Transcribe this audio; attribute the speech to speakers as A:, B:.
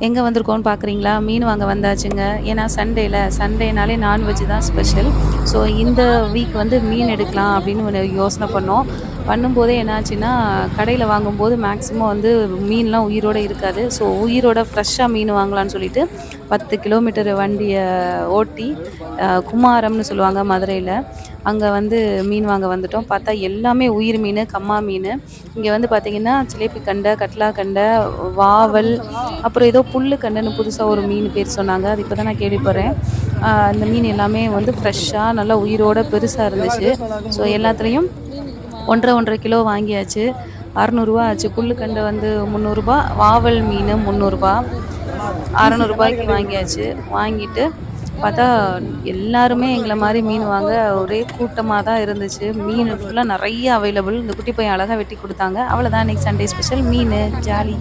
A: எங்கே வந்திருக்கோன்னு பார்க்குறீங்களா? மீன் வாங்க வந்தாச்சுங்க. ஏன்னா சண்டேனாலே நான்வெஜ் தான் ஸ்பெஷல். ஸோ இந்த வீக் வந்து மீன் எடுக்கலாம் அப்படின்னு ஒரு யோசனை பண்ணோம். பண்ணும்போதே என்னாச்சுன்னா, கடையில் வாங்கும்போது மேக்ஸிமம் வந்து மீன்லாம் உயிரோடு இருக்காது. ஸோ உயிரோட ஃப்ரெஷ்ஷாக மீன் வாங்கலான்னு சொல்லிட்டு 10 கிலோமீட்டர் வண்டியை ஓட்டி குமாரம்னு சொல்லுவாங்க மதுரையில். அங்கே வந்து மீன் வாங்க வந்துட்டோம். பார்த்தா எல்லாமே உயிர் மீன், கம்மா மீன். இங்கே வந்து பார்த்திங்கன்னா சிலேபி கண்டை, கட்லா கண்டை, வாவல், அப்புறம் ஏதோ புல்லு கண்டைன்னு புதுசாக ஒரு மீன் பேர் சொன்னாங்க. அது இப்போ தான் நான் கேள்விப்படுறேன். இந்த மீன் எல்லாமே வந்து ஃப்ரெஷ்ஷாக நல்லா உயிரோட பெருசாக இருந்துச்சு. ஸோ எல்லாத்துலேயும் 1.5 கிலோ வாங்கியாச்சு. 600 ஆச்சு. புல்லு கண்டை வந்து 300, வாவல் மீன் 300, 600 வாங்கியாச்சு. வாங்கிட்டு பார்த்தா எல்லாருமே எங்களை மாதிரி மீன் வாங்க ஒரே கூட்டமாக தான் இருந்துச்சு. மீன் ஃபுல்லாக நிறைய அவைலபிள். இந்த குட்டி பையன் அழகாக வெட்டி கொடுத்தாங்க. அவ்வளோதான், இன்றைக்கி சண்டே ஸ்பெஷல் மீன் ஜாலி.